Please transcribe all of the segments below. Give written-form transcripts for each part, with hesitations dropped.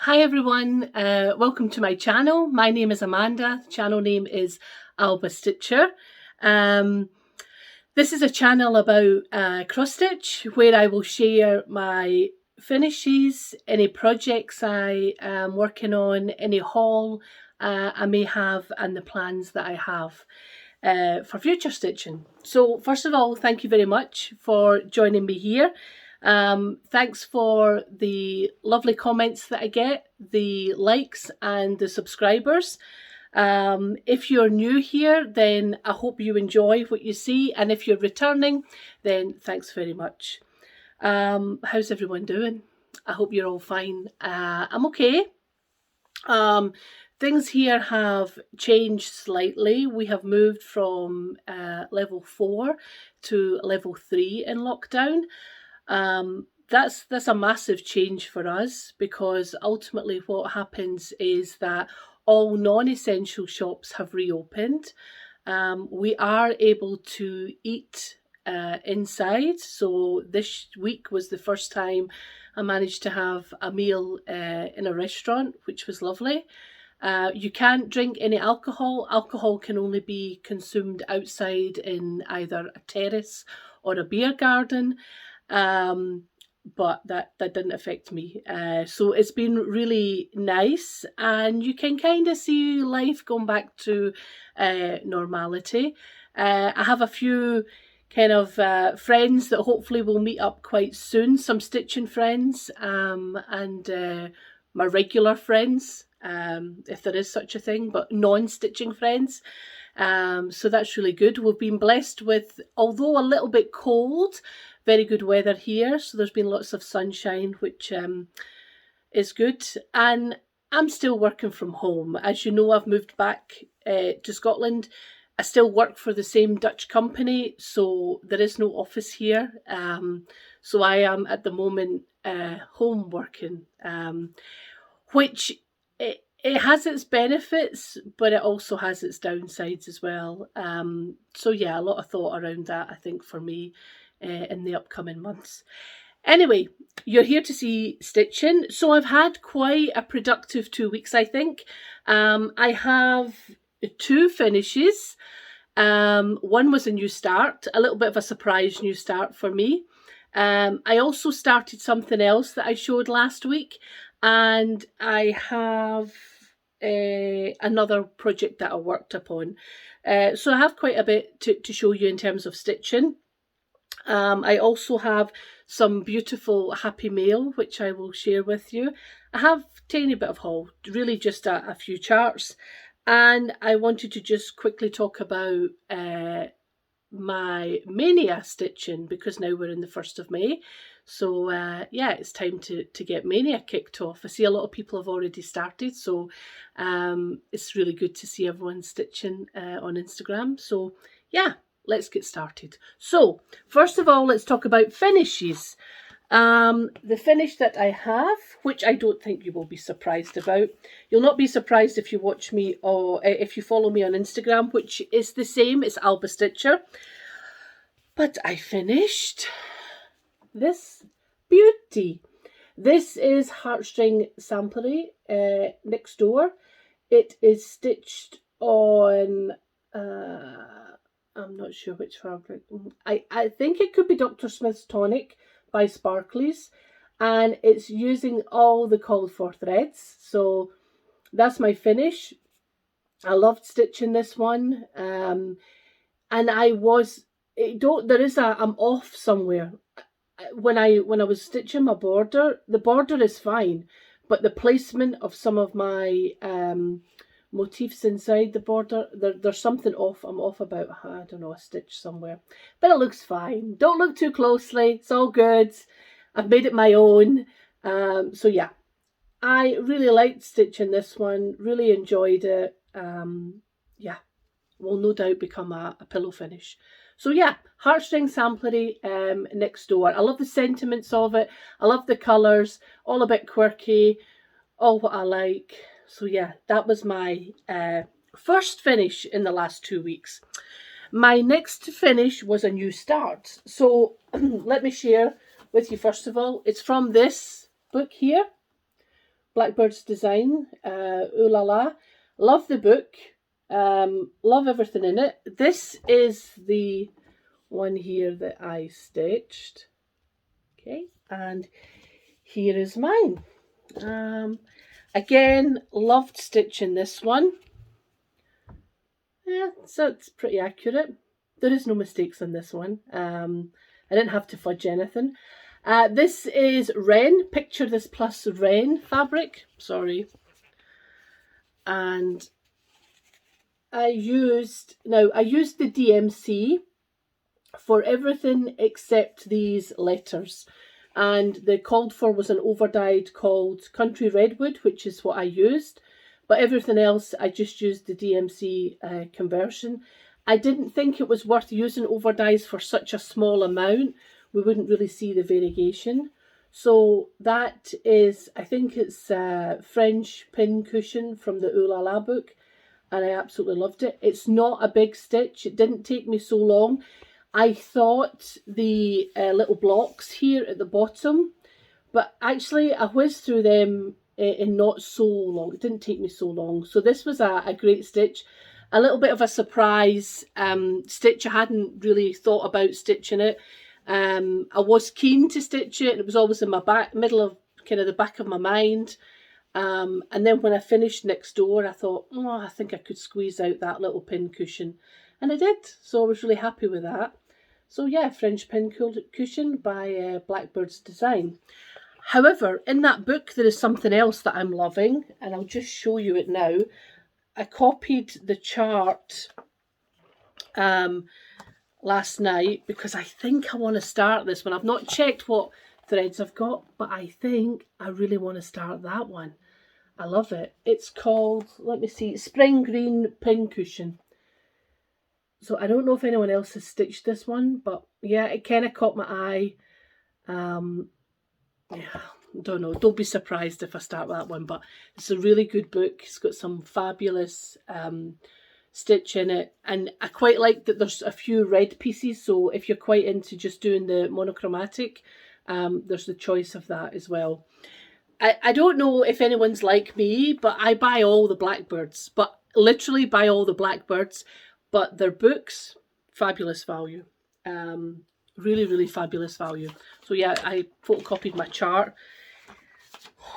Hi everyone, welcome to my channel. My name is Amanda. The channel name is Stitcher. This is a channel about cross stitch where I will share my finishes, any projects I am working on, any haul I may have, and the plans that I have for future stitching. So first of all, thank you very much for joining me here. Thanks for the lovely comments that I get, the likes and the subscribers. If you're new here, then I hope you enjoy what you see, and if you're returning, then thanks very much. How's everyone doing? I hope you're all fine. I'm okay. Things here have changed slightly. We have moved from level 4 to level 3 in lockdown. That's a massive change for us, because ultimately what happens is that all non-essential shops have reopened. We are able to eat inside, so this week was the first time I managed to have a meal in a restaurant, which was lovely. You can't drink any alcohol. Alcohol can only be consumed outside in either a terrace or a beer garden. But that didn't affect me. So it's been really nice, and you can kind of see life going back to normality. I have a few kind of friends that hopefully will meet up quite soon, some stitching friends, and my regular friends, if there is such a thing, but non-stitching friends. So that's really good. We've been blessed with, although a little bit cold, very good weather here. So there's been lots of sunshine, which is good. And I'm still working from home. As you know, I've moved back to Scotland. I still work for the same Dutch company, so there is no office here. So I am at the moment home working, which it has its benefits, but it also has its downsides as well. So yeah, a lot of thought around that, I think, for me in the upcoming months. Anyway, you're here to see stitching. So I've had quite a productive 2 weeks, I think. I have 2 finishes. One was a new start, a little bit of a surprise new start for me. I also started something else that I showed last week, and I have another project that I worked upon. So I have quite a bit to show you in terms of stitching. I also have some beautiful happy mail, which I will share with you. I have a tiny bit of haul, really just a few charts. And I wanted to just quickly talk about my Maynia stitching, because now we're in the 1st of May. So yeah, it's time to get Maynia kicked off. I see a lot of people have already started, so it's really good to see everyone stitching on Instagram. So yeah, let's get started. So first of all, let's talk about finishes. The finish that I have, which I don't think you will be surprised about. You'll not be surprised if you watch me or if you follow me on Instagram, which is the same. It's Stitcher. But I finished this beauty. This is Heartstring Samplery Next Door. It is stitched on, I'm not sure which fabric. I think it could be Dr. Smith's Tonic by Sparklies, and it's using all the called for threads. So that's my finish. I loved stitching this one, and I was I'm off somewhere. When I was stitching my border, the border is fine, but the placement of some of my motifs inside the border, there's something off. I'm off about, I don't know, a stitch somewhere, but it looks fine. Don't look too closely, it's all good. I've made it my own. So yeah, I really liked stitching this one, really enjoyed it. Yeah, will no doubt become a pillow finish. So yeah, Heartstring Samplery Next Door. I love the sentiments of it. I love the colours, all a bit quirky, all what I like. So yeah, that was my first finish in the last 2 weeks. My next finish was a new start. So let me share with you first of all. It's from this book here, Blackbird's design. Ooh la la. Love the book. Love everything in it. This is the one here that I stitched. Okay, and here is mine. Again, loved stitching this one. Yeah, so it's pretty accurate. There is no mistakes on this one. I didn't have to fudge anything. This is Wren, Picture This Plus Wren fabric. Sorry. And I used the DMC for everything except these letters. And the called for was an overdyed called Country Redwood, which is what I used. But everything else, I just used the DMC conversion. I didn't think it was worth using overdyes for such a small amount. We wouldn't really see the variation. So that is, I think it's French pin cushion from the Ooh La La book. And I absolutely loved it. It's not a big stitch. It didn't take me so long. I thought the little blocks here at the bottom, but actually I whizzed through them in not so long. It didn't take me so long. So this was a great stitch. A little bit of a surprise stitch. I hadn't really thought about stitching it. I was keen to stitch it. It was always in my middle of kind of the back of my mind. And then when I finished next door, I thought, oh, I think I could squeeze out that little pin cushion. And I did. So I was really happy with that. So yeah, French pin cushion by Blackbird's design. However, in that book, there is something else that I'm loving. And I'll just show you it now. I copied the chart last night because I think I want to start this one. I've not checked what threads I've got, but I think I really want to start that one. I love it. It's called, let me see, Spring Green Pin Cushion. So I don't know if anyone else has stitched this one, but yeah, it kind of caught my eye. Yeah, don't know. Don't be surprised if I start that one, but it's a really good book. It's got some fabulous stitch in it, and I quite like that there's a few red pieces, so if you're quite into just doing the monochromatic, there's the choice of that as well. I don't know if anyone's like me, but I buy all the Blackbirds, but literally buy all the Blackbirds, but their books, fabulous value. Really, really fabulous value. So yeah, I photocopied my chart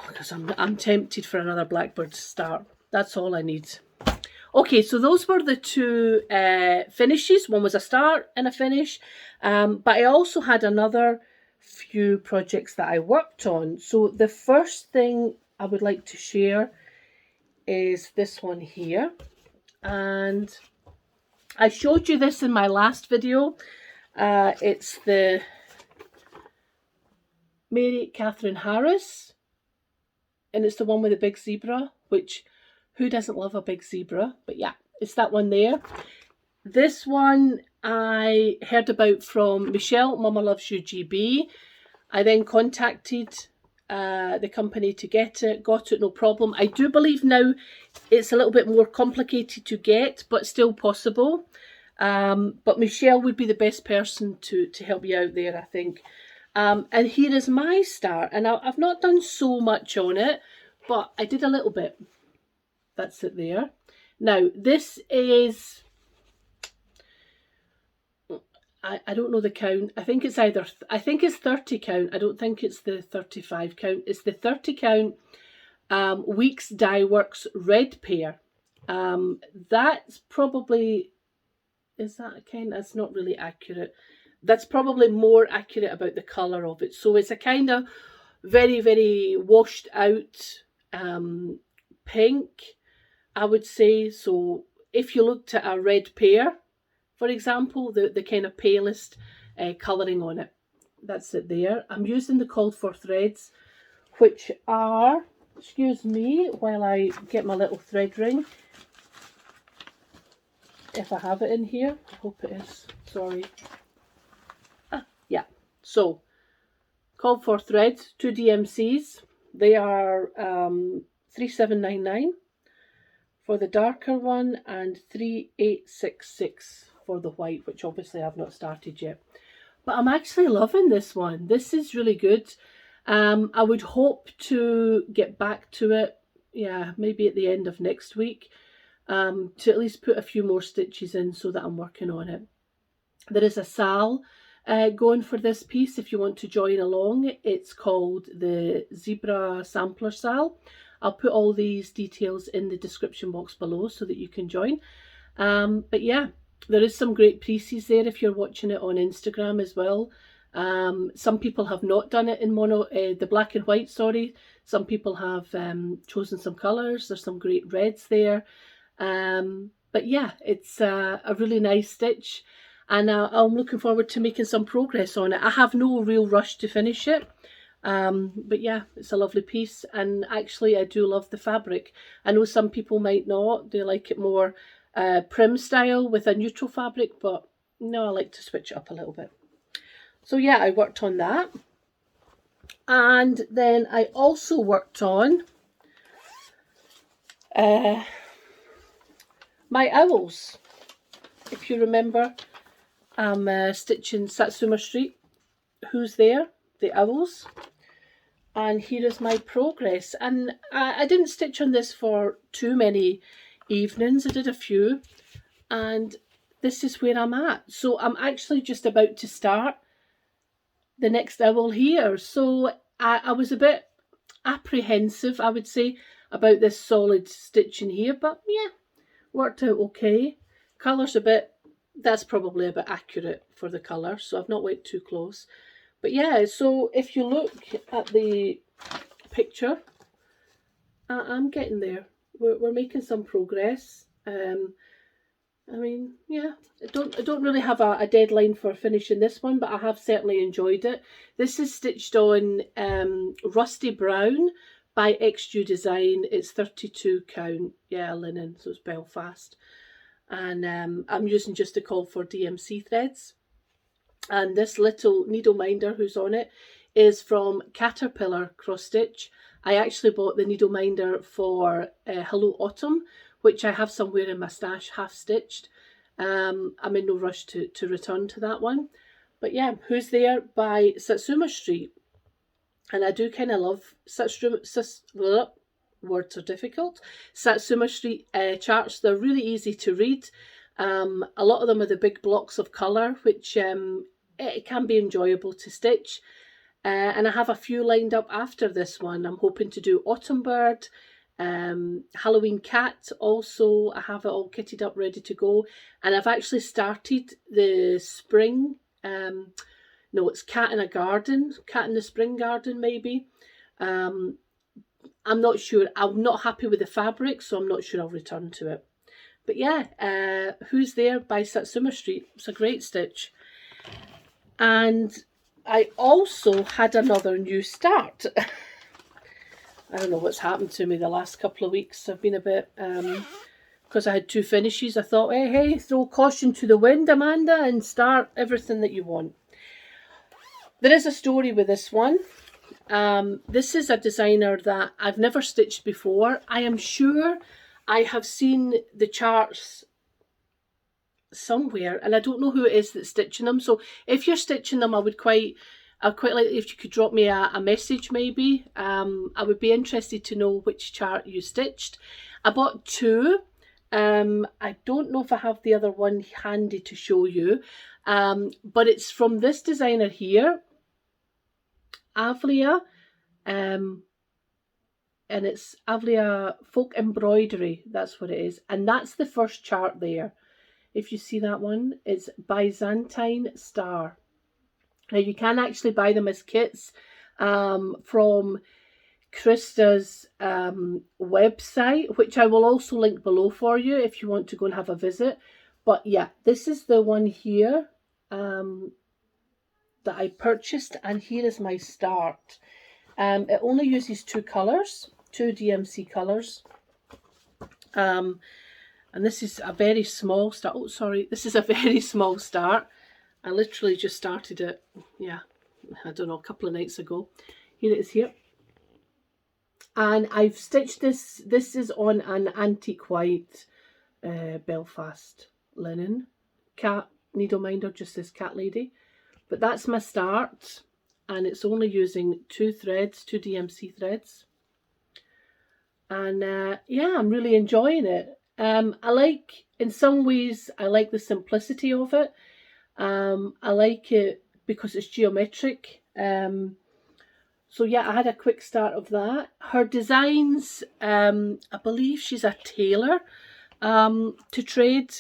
because I'm tempted for another Blackbird start. That's all I need. Okay, so those were the two finishes. One was a start and a finish, but I also had another few projects that I worked on. So the first thing I would like to share is this one here, and I showed you this in my last video. It's the Mary Catherine Harris, and it's the one with the big zebra, which who doesn't love a big zebra? But yeah, it's that one there. This one I heard about from Michelle, Momma Loves You GB. I then contacted the company to get it, got it, no problem. I do believe now it's a little bit more complicated to get, but still possible. But Michelle would be the best person to help you out there, I think. And here is my start. And I've not done so much on it, but I did a little bit. That's it there. Now, this is, I don't know the count. I think it's either, I think it's 30 count. I don't think it's the 35 count. It's the 30 count Weeks Dye Works red pair. That's probably, is that a kind? That's not really accurate. That's probably more accurate about the colour of it. So it's a kind of very, very washed out pink, I would say. So if you looked at a red pair, for example, the kind of palest colouring on it, that's it there. I'm using the called for threads, which are, excuse me while I get my little thread ring, if I have it in here. I hope it is, sorry. Yeah, so called for threads, 2 DMCs. They are 3799 for the darker one and 3866 for the white, which obviously I've not started yet. But I'm actually loving this one. This is really good. I would hope to get back to it, yeah, maybe at the end of next week, to at least put a few more stitches in so that I'm working on it. There is a SAL going for this piece if you want to join along. It's called the Zebra Sampler SAL. I'll put all these details in the description box below so that you can join. But yeah, there is some great pieces there if you're watching it on Instagram as well. Some people have not done it in mono, the black and white, sorry. Some people have chosen some colours. There's some great reds there. But yeah, it's a really nice stitch, and I'm looking forward to making some progress on it. I have no real rush to finish it. But yeah, it's a lovely piece, and actually I do love the fabric. I know some people might not, they like it more prim style with a neutral fabric, but no, I like to switch it up a little bit. So yeah, I worked on that, and then I also worked on my owls. If you remember, I'm stitching Satsuma Street. Who's there? The owls. And here is my progress. And I didn't stitch on this for too many evenings. I did a few. And this is where I'm at. So I'm actually just about to start the next owl here. So I was a bit apprehensive, I would say, about this solid stitching here. But yeah, worked out okay. Colour's a bit, that's probably a bit accurate for the colour. So I've not went too close. But yeah, so if you look at the picture, I'm getting there. We're making some progress. I mean, yeah, I don't really have a deadline for finishing this one, but I have certainly enjoyed it. This is stitched on Rusty Brown by XU Design. It's 32 count, yeah, linen, so it's Belfast. And I'm using just a call for DMC threads. And this little needle minder who's on it is from Caterpillar Cross Stitch. I actually bought the needle minder for Hello Autumn, which I have somewhere in my stash half stitched. I'm in no rush to return to that one. But yeah, Who's There by Satsuma Street. And I do kind of love words are difficult. Satsuma Street charts. They're really easy to read. A lot of them are the big blocks of colour, which it can be enjoyable to stitch. And I have a few lined up after this one. I'm hoping to do Autumn Bird, Halloween Cat also. I have it all kitted up ready to go. And I've actually started the spring, no, it's Cat in a Garden, Cat in the Spring Garden maybe. I'm not sure. I'm not happy with the fabric, so I'm not sure I'll return to it. But yeah, Who's There by Satsuma Street. It's a great stitch. And I also had another new start. I don't know what's happened to me the last couple of weeks. I've been a bit, because I had two finishes, I thought, hey, throw caution to the wind, Amanda, and start everything that you want. There is a story with this one. This is a designer that I've never stitched before. I am sure I have seen the charts somewhere, and I don't know who it is that's stitching them. So if you're stitching them, I'd quite like if you could drop me a message maybe. I would be interested to know which chart you stitched. I bought two. I don't know if I have the other one handy to show you, but it's from this designer here, Avlea, and it's Avlea Folk Embroidery. That's what it is, and that's the first chart there. If you see that one, it's Byzantine Star. Now you can actually buy them as kits from Krista's website, which I will also link below for you if you want to go and have a visit. But yeah, this is the one here that I purchased, and here is my start. It only uses two colours, two DMC colours. And this is a very small start. Oh, sorry, this is a very small start. I literally just started it, yeah, I don't know, a couple of nights ago. Here it is here. And I've stitched this. This is on an antique white Belfast linen. Cat needle minder, just this cat lady. But that's my start. and it's only using 2 threads, 2 DMC threads. And yeah, I'm really enjoying it. I like, in some ways, I like the simplicity of it. I like it because it's geometric. So yeah, I had a quick start of that. Her designs, I believe she's a tailor to trade.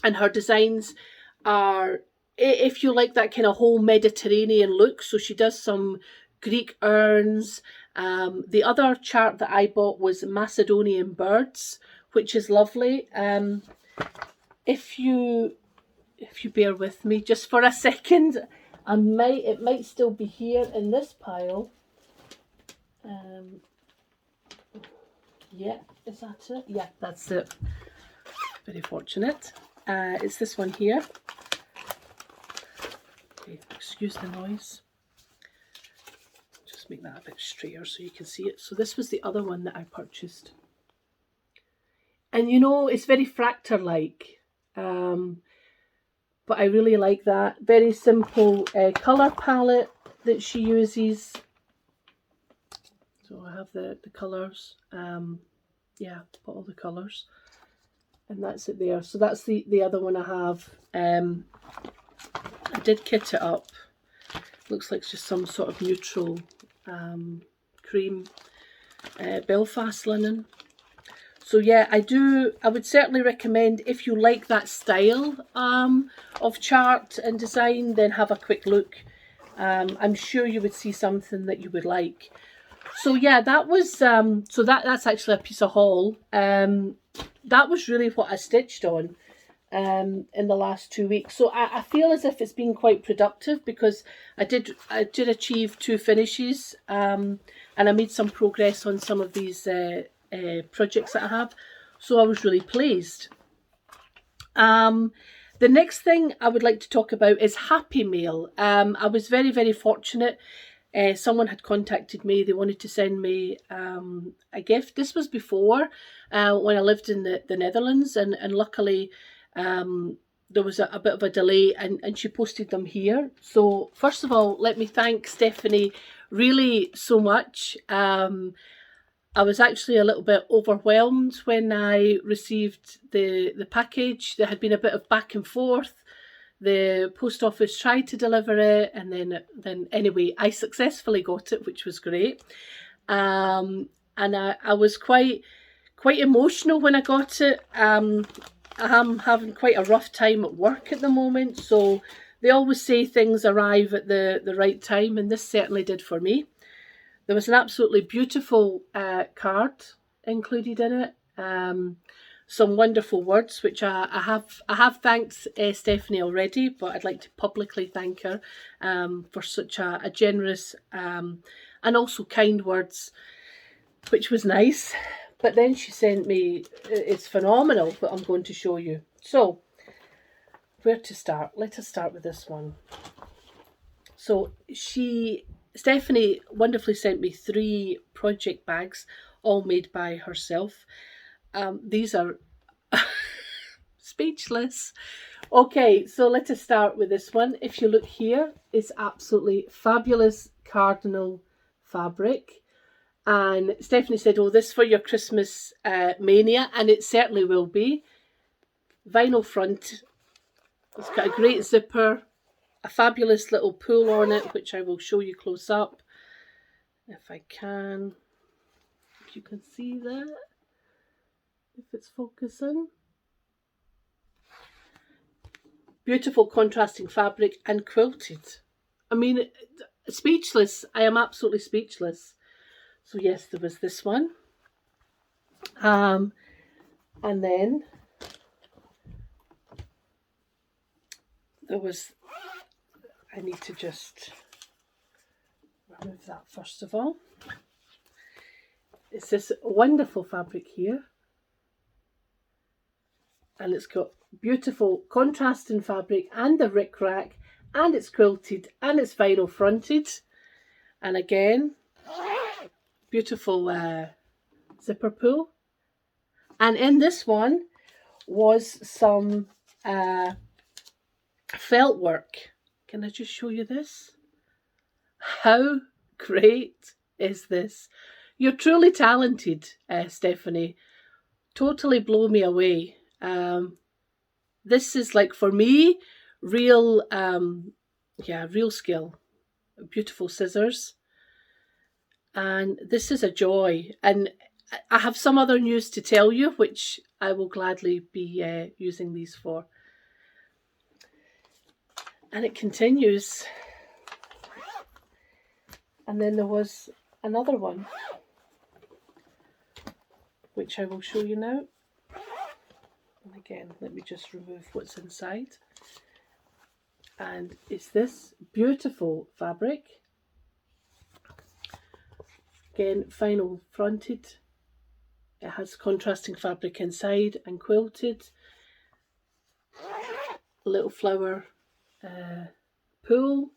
And her designs are, if you like that kind of whole Mediterranean look, so she does some Greek urns. The other chart that I bought was Macedonian Birds, which is lovely. If you bear with me just for a second, it might still be here in this pile. Yeah, is that it? Yeah, that's it. Very fortunate. It's this one here. Okay, excuse the noise. Just make that a bit straighter so you can see it. So this was the other one that I purchased. And you know, it's very fractal-like. But I really like that. Very simple colour palette that she uses. So I have the colours. Yeah, put all the colours. And that's it there. So that's the other one I have. I did kit it up. Looks like it's just some sort of neutral cream Belfast linen. So yeah, I would certainly recommend, if you like that style of chart and design, then have a quick look. I'm sure you would see something that you would like. So yeah, that was so that's actually a piece of haul. That was really what I stitched on in the last 2 weeks. So I feel as if it's been quite productive, because I did achieve 2 finishes, and I made some progress on some of these projects that I have. So I was really pleased. The next thing I would like to talk about is Happy Mail. I was very, very fortunate. Someone had contacted me. They wanted to send me a gift. This was before when I lived in the Netherlands, and luckily there was a bit of a delay, and she posted them here. So first of all, let me thank Stephanie really so much. I was actually a little bit overwhelmed when I received the package. There had been a bit of back and forth. The post office tried to deliver it, and then anyway, I successfully got it, which was great. And I was quite emotional when I got it. I am having quite a rough time at work at the moment, so they always say things arrive at the right time, and this certainly did for me. There was an absolutely beautiful card included in it. Some wonderful words, which I have thanked Stephanie already, but I'd like to publicly thank her for such a generous and also kind words, which was nice. But then she sent me, it's phenomenal, but I'm going to show you. So, where to start? Let us start with this one. So Stephanie wonderfully sent me 3 project bags, all made by herself. These are speechless. Okay, so let us start with this one. If you look here, it's absolutely fabulous cardinal fabric. And Stephanie said, oh, this for your Christmas mania, and it certainly will be. Vinyl front. It's got a great zipper, a fabulous little pull on it, which I will show you close up if I can. If you can see that, if it's focusing. Beautiful contrasting fabric and quilted. I mean, speechless. I am absolutely speechless. So yes, there was this one. And then there was, I need to just remove that first of all. It's this wonderful fabric here. And it's got beautiful contrasting fabric and the ric-rac, and it's quilted, and it's vinyl fronted. And again, beautiful zipper pull. And in this one was some felt work. Can I just show you this? How great is this? You're truly talented, Stephanie. Totally blow me away. This is like, for me, real, real skill. Beautiful scissors. And this is a joy. And I have some other news to tell you, which I will gladly be using these for. And it continues. And then there was another one, which I will show you now. And again, let me just remove what's inside. And it's this beautiful fabric. Again, vinyl fronted. It has contrasting fabric inside and quilted. Little flower pull.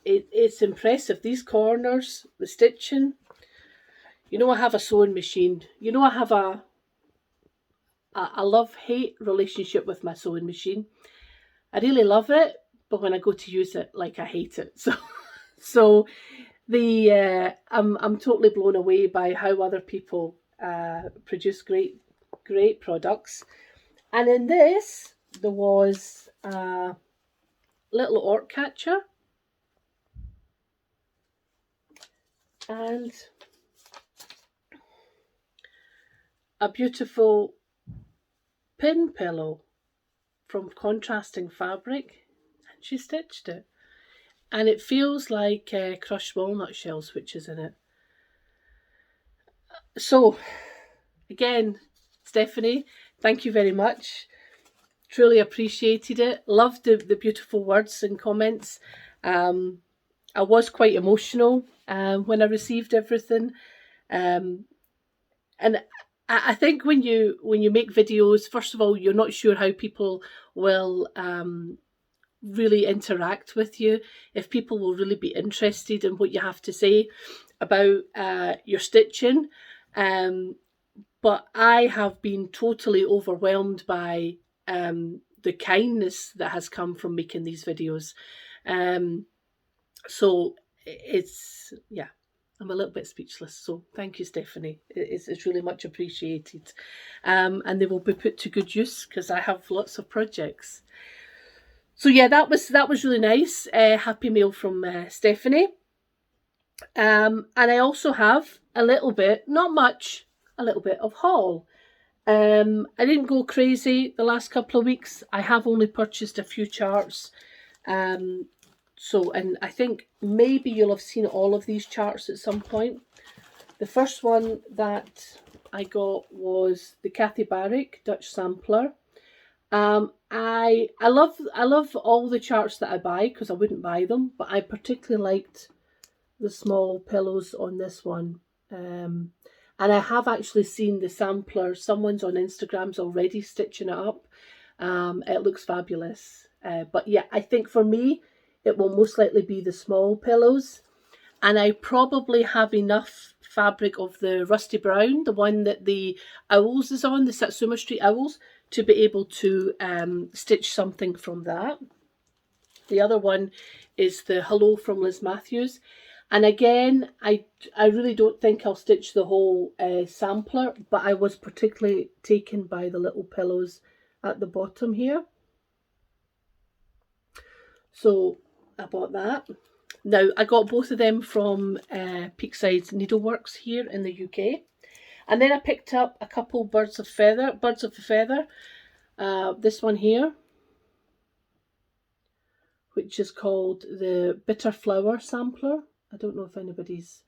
It's impressive. These corners, the stitching. You know, I have a sewing machine. You know, I have a love-hate relationship with my sewing machine. I really love it, but when I go to use it, like, I hate it. So I'm totally blown away by how other people produce great products. And in this, there was a little orc catcher. And a beautiful pin pillow from contrasting fabric, and she stitched it. And it feels like crushed walnut shells, which is in it. So, again, Stephanie, thank you very much. Truly appreciated it. Loved the beautiful words and comments. I was quite emotional when I received everything. And I think when you make videos, first of all, you're not sure how people will really interact with you, if people will really be interested in what you have to say about your stitching. But I have been totally overwhelmed by the kindness that has come from making these videos. So it's, yeah, I'm a little bit speechless. So thank you, Stephanie. It's really much appreciated. And they will be put to good use because I have lots of projects. So yeah, that was really nice. Happy mail from Stephanie. And I also have a little bit, not much, a little bit of haul. I didn't go crazy the last couple of weeks. I have only purchased a few charts. So, and I think maybe you'll have seen all of these charts at some point. The first one that I got was the Cathy Barrick Dutch Sampler. I love all the charts that I buy because I wouldn't buy them, but I particularly liked the small pillows on this one. And I have actually seen the sampler. Someone's on Instagram's already stitching it up. It looks fabulous. But yeah, I think for me, it will most likely be the small pillows. And I probably have enough fabric of the rusty brown, the one that the owls is on, the Satsuma Street owls, to be able to stitch something from that. The other one is the Hello from Liz Matthews. And again, I really don't think I'll stitch the whole sampler, but I was particularly taken by the little pillows at the bottom here. So I bought that. Now, I got both of them from Peakside Needleworks here in the UK. And then I picked up a couple birds of a feather. This one here, which is called the Bitter Flower Sampler. I don't know if anybody's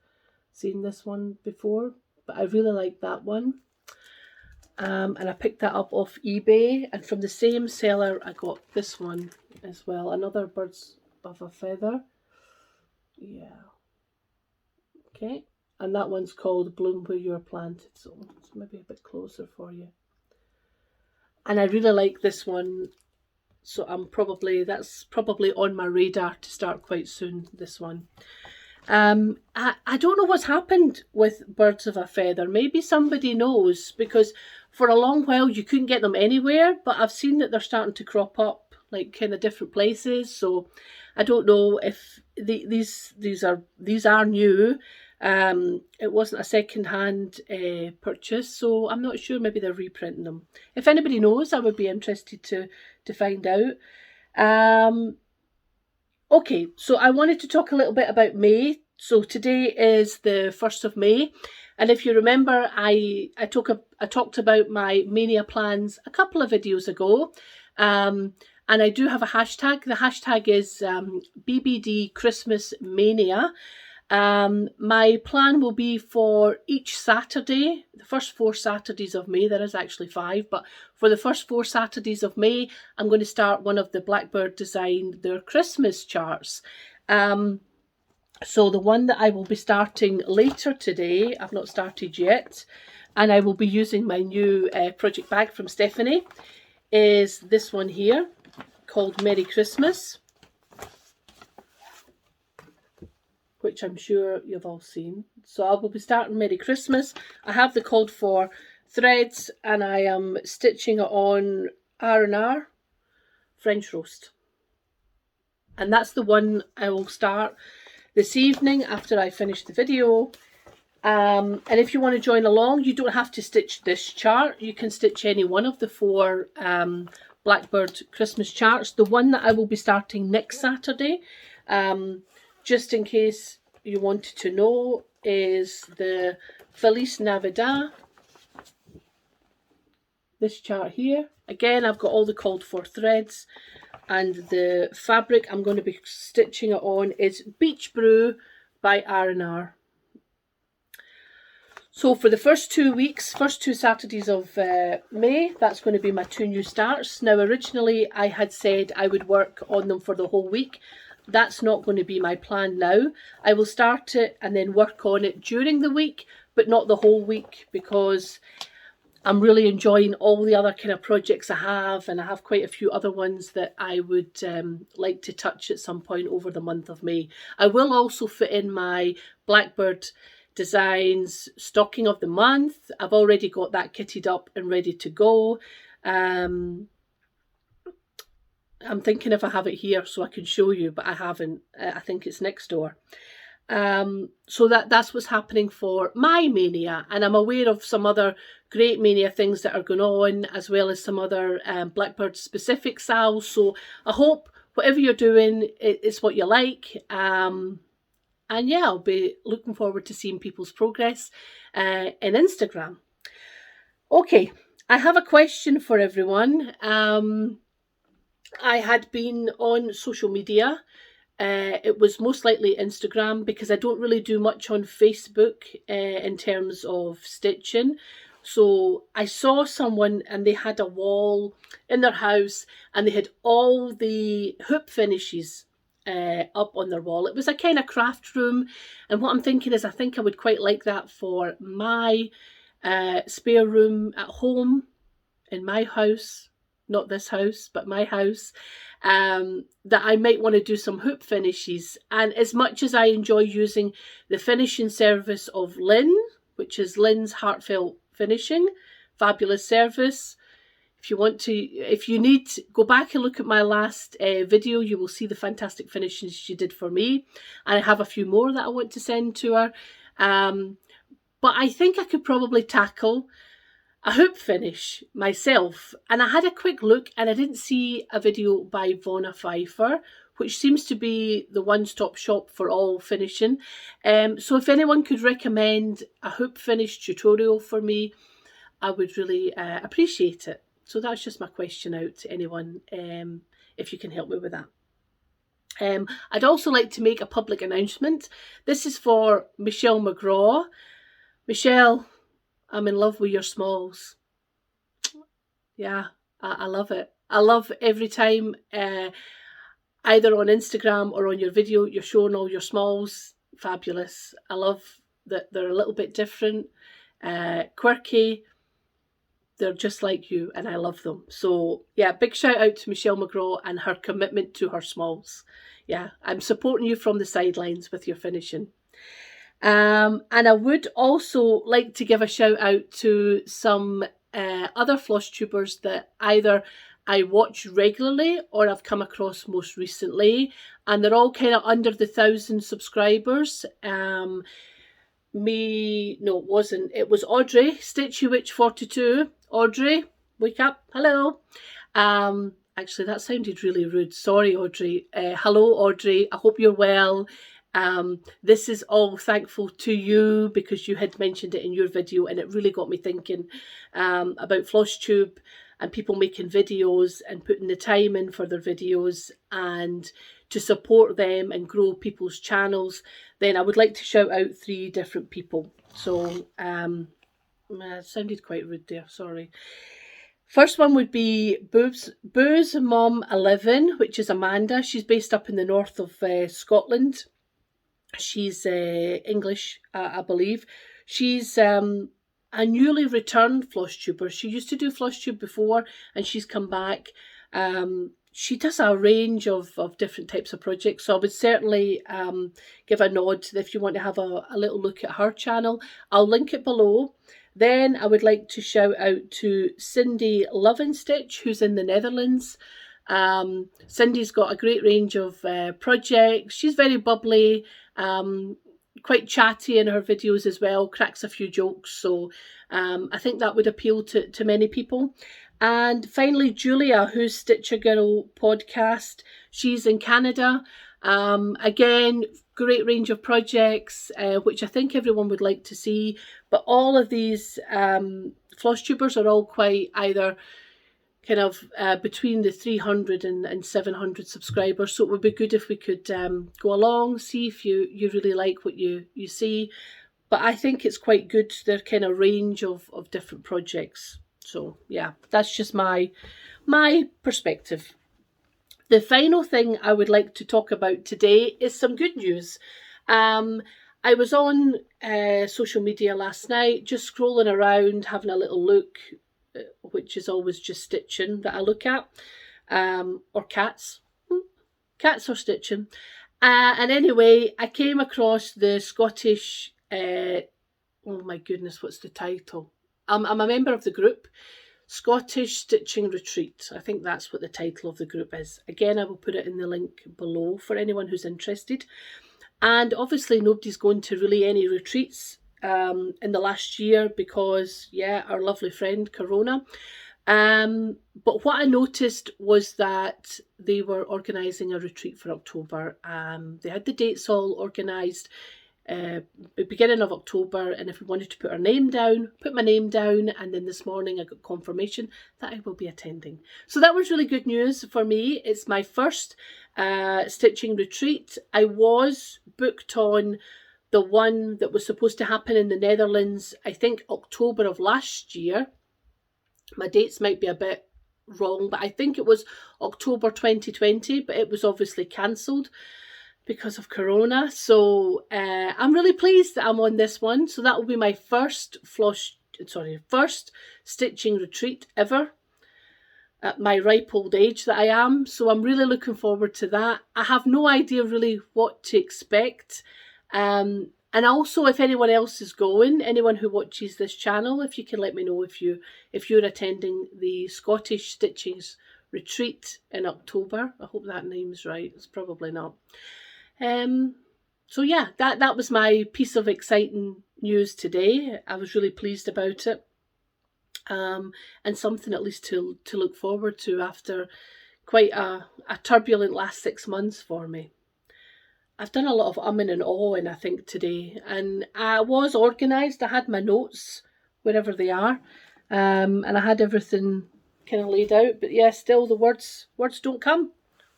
seen this one before, but I really like that one. And I picked that up off eBay. And from the same seller, I got this one as well. Another birds of a feather. Yeah. Okay. And that one's called Bloom Where You're Planted. So it's maybe a bit closer for you. And I really like this one. So that's probably on my radar to start quite soon, this one. I don't know what's happened with birds of a feather. Maybe somebody knows, because for a long while you couldn't get them anywhere, but I've seen that they're starting to crop up like kind of different places. So I don't know if these are new. It wasn't a second-hand purchase, so I'm not sure. Maybe they're reprinting them. If anybody knows, I would be interested to find out. Okay, so I wanted to talk a little bit about May. So today is the 1st of May. And if you remember, I talked about my Maynia plans a couple of videos ago. And I do have a hashtag. The hashtag is BBD Christmas Maynia. My plan will be for each Saturday, the first 4 Saturdays of May. There is actually 5, but for the first 4 Saturdays of May, I'm going to start one of the Blackbird design, their Christmas charts. So the one that I will be starting later today, I've not started yet, and I will be using my new project bag from Stephanie, is this one here called Merry Christmas, which I'm sure you've all seen. So I will be starting Merry Christmas. I have the called for threads, and I am stitching it on R&R French Roast. And that's the one I will start this evening after I finish the video. And if you want to join along, you don't have to stitch this chart. You can stitch any one of the 4 Blackbird Christmas charts. The one that I will be starting next Saturday, just in case you wanted to know, is the Felice Navidad. This chart here. Again, I've got all the called for threads, and the fabric I'm going to be stitching it on is Beach Brew by R&R. So for the first 2 weeks, first 2 Saturdays of May, that's going to be my 2 new starts. Now originally I had said I would work on them for the whole week. That's not going to be my plan now. I will start it and then work on it during the week, but not the whole week, because I'm really enjoying all the other kind of projects I have, and I have quite a few other ones that I would like to touch at some point over the month of May. I will also fit in my Blackbird Designs stocking of the month. I've already got that kitted up and ready to go. I'm thinking if I have it here so I can show you, but I haven't. I think it's next door. So that's what's happening for my Maynia, and I'm aware of some other great Maynia things that are going on, as well as some other Blackbird specific styles. So I hope whatever you're doing, it's what you like. And yeah, I'll be looking forward to seeing people's progress in Instagram. Okay, I have a question for everyone. I had been on social media. It was most likely Instagram, because I don't really do much on Facebook in terms of stitching. So I saw someone and they had a wall in their house and they had all the hoop finishes up on their wall. It was a kind of craft room, and what I'm thinking is I think I would quite like that for my spare room at home in my house. Not this house, but my house, that I might want to do some hoop finishes. And as much as I enjoy using the finishing service of Lynn, which is Lynn's Heartfelt Finishing, fabulous service. If you need, go back and look at my last video. You will see the fantastic finishes she did for me. And I have a few more that I want to send to her. But I think I could probably tackle a hoop finish myself, and I had a quick look and I didn't see a video by Vonna Pfeiffer, which seems to be the one-stop shop for all finishing. So if anyone could recommend a hoop finish tutorial for me, I would really appreciate it. So that's just my question out to anyone, if you can help me with that. I'd also like to make a public announcement. This is for Michelle McGraw. Michelle, I'm in love with your smalls. Yeah, I love it. I love every time, either on Instagram or on your video, you're showing all your smalls. Fabulous. I love that they're a little bit different, quirky. They're just like you, and I love them. So yeah, big shout out to Michelle McGraw and her commitment to her smalls. Yeah, I'm supporting you from the sidelines with your finishing. And I would also like to give a shout out to some other floss tubers that either I watch regularly or I've come across most recently, and they're all kind of under the 1,000 subscribers. No, it wasn't. It was Audrey, Stitchy Witch 42. Audrey, wake up. Hello. Actually, that sounded really rude. Sorry, Audrey. Hello, Audrey. I hope you're well. This is all thankful to you because you had mentioned it in your video, and it really got me thinking about Flosstube and people making videos and putting the time in for their videos, and to support them and grow people's channels. Then I would like to shout out 3 different people. So it sounded quite rude there, sorry. First one would be Boo's Mom 11, which is Amanda. She's based up in the north of Scotland. She's English, I believe. She's a newly returned Flosstuber. She used to do Flosstube before, and she's come back. She does a range of different types of projects, so I would certainly give a nod if you want to have a little look at her channel. I'll link it below. Then I would like to shout out to Cindy Lovingstich, who's in the Netherlands. Cindy's got a great range of projects. She's very bubbly, quite chatty in her videos as well, cracks a few jokes, so I think that would appeal to many people. And finally, Julia, who's Stitchergirl podcast. She's in Canada. Again, great range of projects, which I think everyone would like to see. But all of these Flosstubers are all quite either kind of between the 300 and 700 subscribers. So it would be good if we could go along, see if you really like what you see. But I think it's quite good, their kind of range of different projects. So yeah, that's just my perspective. The final thing I would like to talk about today is some good news. I was on social media last night, just scrolling around, having a little look, which is always just stitching that I look at, or cats or stitching. And anyway, I came across the Scottish, oh my goodness, what's the title? I'm a member of the group, Scottish Stitching Retreat. I think that's what the title of the group is. Again, I will put it in the link below for anyone who's interested. And obviously nobody's going to really any retreats in the last year because, yeah, our lovely friend Corona. But what I noticed was that they were organising a retreat for October. They had the dates all organised beginning of October, and if we wanted to put our name down, put my name down, and then this morning I got confirmation that I will be attending. So that was really good news for me. It's my first stitching retreat. I was booked on the one that was supposed to happen in the Netherlands, I think October of last year. My dates might be a bit wrong, but I think it was October 2020, but it was obviously cancelled because of Corona. So I'm really pleased that I'm on this one. So that will be my first stitching retreat ever at my ripe old age that I am. So I'm really looking forward to that. I have no idea really what to expect. And also, if anyone else is going, anyone who watches this channel, if you can let me know if you're attending the Scottish Stitchings Retreat in October. I hope that name's right. It's probably not. So yeah, that was my piece of exciting news today. I was really pleased about it. And something at least to look forward to after quite a turbulent last 6 months for me. I've done a lot of umming and ahhing, I think, today, and I was organised. I had my notes wherever they are, and I had everything kind of laid out, but yeah, still the words don't come.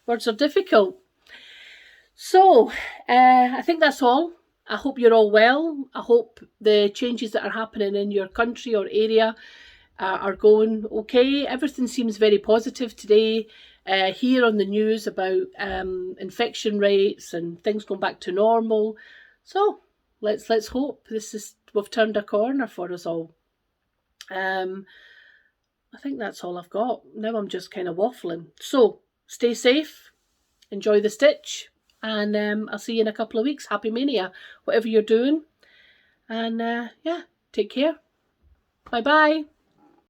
Words are difficult. So I think that's all. I hope you're all well. I hope the changes that are happening in your country or area are going okay. Everything seems very positive today. Here on the news about infection rates and things going back to normal. So let's hope we've turned a corner for us all. I think that's all I've got. Now I'm just kind of waffling. So stay safe, enjoy the stitch, and I'll see you in a couple of weeks. Happy Maynia, whatever you're doing. And yeah, take care. Bye bye.